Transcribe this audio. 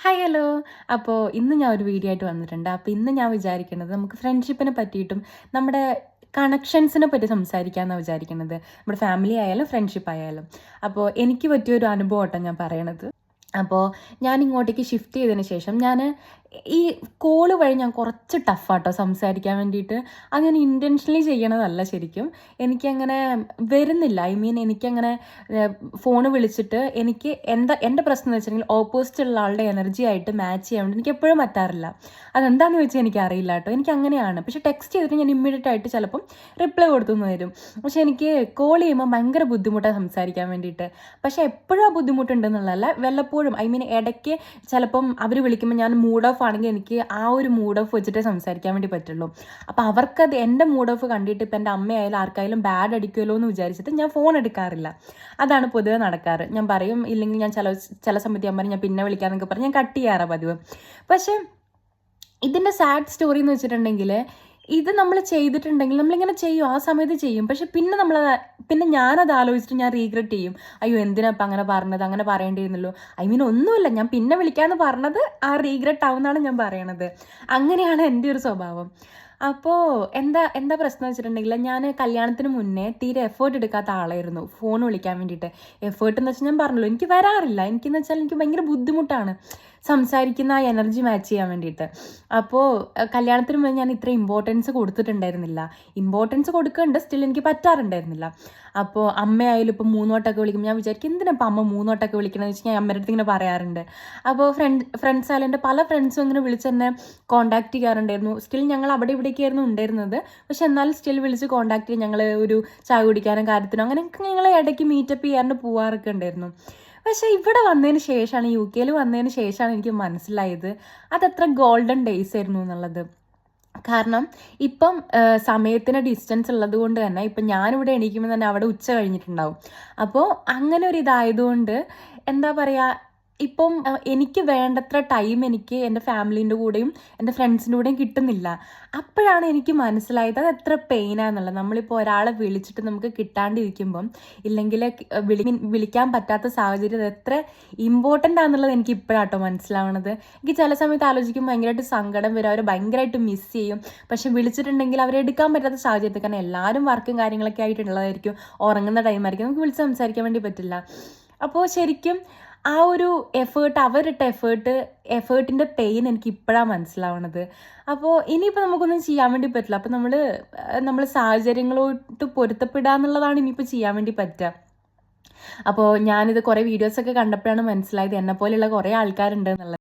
Hi hello. അപ്പോൾ ഇന്ന് ഞാൻ ഒരു വീഡിയോ ആയിട്ട് വന്നിട്ടുണ്ട്. അപ്പോൾ ഇന്ന് ഞാൻ വിചാരിക്കുന്നത് നമുക്ക് ഫ്രണ്ട്ഷിപ്പിനെ പറ്റിയിട്ടും നമ്മുടെ കണക്ഷൻസിനെ പറ്റി സംസാരിക്കാമെന്നാണ് വിചാരിക്കുന്നത്. നമ്മുടെ ഫാമിലി ആയാലും ഫ്രണ്ട്ഷിപ്പ് ആയാലും. അപ്പോൾ എനിക്ക് പറ്റിയൊരു അനുഭവമായിട്ടാണ് ഞാൻ പറയണത്. അപ്പോൾ ഞാൻ ഇങ്ങോട്ടേക്ക് ഷിഫ്റ്റ് ചെയ്തതിന് ശേഷം ഈ കോള് വഴി ഞാൻ കുറച്ച് ടഫാട്ടോ സംസാരിക്കാൻ വേണ്ടിയിട്ട്. അത് ഞാൻ ഇൻറ്റൻഷനലി ചെയ്യണതല്ല ശരിക്കും. എനിക്കങ്ങനെ വരുന്നില്ല. എനിക്കങ്ങനെ ഫോണ് വിളിച്ചിട്ട് എൻ്റെ പ്രശ്നം എന്ന് വെച്ചിട്ടുണ്ടെങ്കിൽ ഓപ്പോസിറ്റ് ഉള്ള ആളുടെ എനർജി ആയിട്ട് മാച്ച് ചെയ്യാൻ വേണ്ടി എനിക്ക് എപ്പോഴും പറ്റാറില്ല. അതെന്താണെന്ന് വെച്ചാൽ എനിക്കറിയില്ല കേട്ടോ. എനിക്കങ്ങനെയാണ്. പക്ഷേ ടെക്സ്റ്റ് ചെയ്തിട്ട് ഞാൻ ഇമ്മീഡിയറ്റ് ആയിട്ട് ചിലപ്പം റിപ്ലൈ കൊടുത്തുനിന്ന് വരും. പക്ഷേ എനിക്ക് കോൾ ചെയ്യുമ്പോൾ ഭയങ്കര ബുദ്ധിമുട്ടാണ് സംസാരിക്കാൻ വേണ്ടിയിട്ട്. പക്ഷേ എപ്പോഴും ആ ബുദ്ധിമുട്ടുണ്ടെന്നുള്ളതല്ല, വല്ലപ്പോഴും ഇടയ്ക്ക് ചിലപ്പം അവർ വിളിക്കുമ്പോൾ ഞാൻ മൂഡ് ഓഫ് ആണെങ്കിൽ എനിക്ക് ആ ഒരു മൂഡ് ഓഫ് വെച്ചിട്ടേ സംസാരിക്കാൻ വേണ്ടി പറ്റുള്ളൂ. അപ്പോൾ അവർക്കത് എൻ്റെ മൂഡ് ഓഫ് കണ്ടിട്ട് ഇപ്പം എൻ്റെ അമ്മയായാലും ആർക്കായാലും ബാഡ് അടിക്കുമല്ലോ എന്ന് വിചാരിച്ചിട്ട് ഞാൻ ഫോൺ എടുക്കാറില്ല. അതാണ് പൊതുവെ നടക്കാറ്. ഞാൻ പറയും, ഇല്ലെങ്കിൽ ഞാൻ ചില സമയത്ത് ഞാൻ പറയും ഞാൻ പിന്നെ വിളിക്കാമെന്നൊക്കെ പറഞ്ഞ് ഞാൻ കട്ട് ചെയ്യാറാണ് പതിവ്. പക്ഷേ ഇതിൻ്റെ സാഡ് സ്റ്റോറി എന്ന് വെച്ചിട്ടുണ്ടെങ്കിൽ, ഇത് നമ്മൾ ചെയ്തിട്ടുണ്ടെങ്കിൽ നമ്മളിങ്ങനെ ചെയ്യും, ആ സമയത്ത് ചെയ്യും. പക്ഷെ പിന്നെ ഞാനത് ആലോചിച്ചിട്ട് ഞാൻ റീഗ്രെറ്റ് ചെയ്യും. അയ്യോ എന്തിനാ ഇപ്പം അങ്ങനെ പറഞ്ഞത്, അങ്ങനെ പറയേണ്ടിയിരുന്നല്ലോ. ഒന്നുമില്ല, ഞാൻ പിന്നെ വിളിക്കാമെന്ന് പറഞ്ഞത് ആ റീഗ്രെറ്റ് ആവുമെന്നാണ് ഞാൻ പറയണത്. അങ്ങനെയാണ് എൻ്റെ ഒരു സ്വഭാവം. അപ്പോൾ എന്താ പ്രശ്നം വെച്ചിട്ടുണ്ടെങ്കിൽ, ഞാൻ കല്യാണത്തിന് മുന്നേ തീരെ എഫേർട്ട് എടുക്കാത്ത ആളായിരുന്നു ഫോൺ വിളിക്കാൻ വേണ്ടിയിട്ട്. എഫേർട്ട് എന്ന് വെച്ചാൽ ഞാൻ പറഞ്ഞല്ലോ, എനിക്ക് വരാറില്ല. എനിക്കെന്ന് വെച്ചാൽ എനിക്ക് ഭയങ്കര ബുദ്ധിമുട്ടാണ് സംസാരിക്കുന്ന ആ എനർജി മാച്ച് ചെയ്യാൻ വേണ്ടിയിട്ട്. അപ്പോൾ കല്യാണത്തിന് മുന്നേ ഞാൻ ഇത്ര ഇമ്പോർട്ടൻസ് കൊടുത്തിട്ടുണ്ടായിരുന്നില്ല. ഇമ്പോർട്ടൻസ് കൊടുക്കുന്നുണ്ട്, സ്റ്റിൽ എനിക്ക് പറ്റാറുണ്ടായിരുന്നില്ല. അപ്പോൾ അമ്മയായാലും ഇപ്പോൾ 3 വട്ടമൊക്കെ വിളിക്കും. ഞാൻ വിചാരിക്കും എന്തിനാ അമ്മ 3 വട്ടമൊക്കെ വിളിക്കണമെന്ന് വെച്ച് ഞാൻ അമ്മയുടെ അടുത്ത് ഇങ്ങനെ പറയാറുണ്ട്. അപ്പോൾ ഫ്രണ്ട്സ് ആയാലും എൻ്റെ പല ഫ്രണ്ട്സും ഇങ്ങനെ വിളിച്ച് എന്നെ കോൺടാക്ട് ചെയ്യാറുണ്ടായിരുന്നു. സ്റ്റിൽ ഞങ്ങൾ അവിടെ ഇവിടേക്കായിരുന്നു ഉണ്ടായിരുന്നത്. പക്ഷെ എന്നാലും സ്റ്റിൽ വിളിച്ച് കോൺടാക്ട് ചെയ്ത് ഞങ്ങൾ ഒരു ചായ കുടിക്കാനും കാര്യത്തിനും അങ്ങനെയൊക്കെ ഞങ്ങൾ ഇടയ്ക്ക് മീറ്റപ്പ് ചെയ്യാണ്ട് പോവാറൊക്കെ ഉണ്ടായിരുന്നു. പക്ഷേ ഇവിടെ വന്നതിന് ശേഷമാണ്, UK വന്നതിന് ശേഷമാണ് എനിക്ക് മനസ്സിലായത് അതത്ര ഗോൾഡൻ ഡേയ്സ് ആയിരുന്നു എന്നുള്ളത്. കാരണം ഇപ്പം സമയത്തിന് ഡിസ്റ്റൻസ് ഉള്ളത് കൊണ്ട് തന്നെ ഇപ്പം ഞാനിവിടെ എണീക്കുമ്പോൾ തന്നെ അവിടെ ഉച്ച കഴിഞ്ഞിട്ടുണ്ടാവും. അപ്പോൾ അങ്ങനെ ഒരു ഇതായതുകൊണ്ട് എന്താ പറയുക, ഇപ്പം എനിക്ക് വേണ്ടത്ര ടൈം എനിക്ക് എൻ്റെ ഫാമിലീൻ്റെ കൂടെയും എൻ്റെ ഫ്രണ്ട്സിൻ്റെ കൂടെയും കിട്ടുന്നില്ല. അപ്പോഴാണ് എനിക്ക് മനസ്സിലായത് അത് എത്ര പെയിനാന്നുള്ളത്. നമ്മളിപ്പോൾ ഒരാളെ വിളിച്ചിട്ട് നമുക്ക് കിട്ടാണ്ടിരിക്കുമ്പം, ഇല്ലെങ്കിൽ വിളിക്കാൻ പറ്റാത്ത സാഹചര്യം അത് എത്ര ഇമ്പോർട്ടൻ്റ് ആണെന്നുള്ളത് എനിക്ക് ഇപ്പോഴാട്ടോ മനസ്സിലാവണത്. എനിക്ക് ചില സമയത്ത് ആലോചിക്കുമ്പോൾ ഭയങ്കരമായിട്ട് സങ്കടം വരും, അവരെ ഭയങ്കരമായിട്ട് മിസ് ചെയ്യും. പക്ഷെ വിളിച്ചിട്ടുണ്ടെങ്കിൽ അവരെ എടുക്കാൻ പറ്റാത്ത സാഹചര്യത്തിൽ, കാരണം എല്ലാവരും വർക്കും കാര്യങ്ങളൊക്കെ ആയിട്ടുള്ളതായിരിക്കും, ഉറങ്ങുന്ന ടൈമായിരിക്കും, നമുക്ക് വിളിച്ച് സംസാരിക്കാൻ വേണ്ടി പറ്റില്ല. അപ്പോൾ ശരിക്കും ആ ഒരു അവരിട്ട എഫേർട്ടിൻ്റെ പെയിൻ എനിക്ക് ഇപ്പോഴാണ് മനസ്സിലാവണത്. അപ്പോൾ ഇനിയിപ്പോൾ നമുക്കൊന്നും ചെയ്യാൻ വേണ്ടി പറ്റില്ല. അപ്പോൾ നമ്മൾ സാഹചര്യങ്ങളോട്ട് പൊരുത്തപ്പെടുക എന്നുള്ളതാണ് ഇനിയിപ്പോൾ ചെയ്യാൻ വേണ്ടി പറ്റുക. അപ്പോൾ ഞാനിത് കുറേ വീഡിയോസൊക്കെ കണ്ടപ്പോഴാണ് മനസ്സിലായത് എന്നെപ്പോലെയുള്ള കുറേ ആൾക്കാരുണ്ട് എന്നുള്ളത്.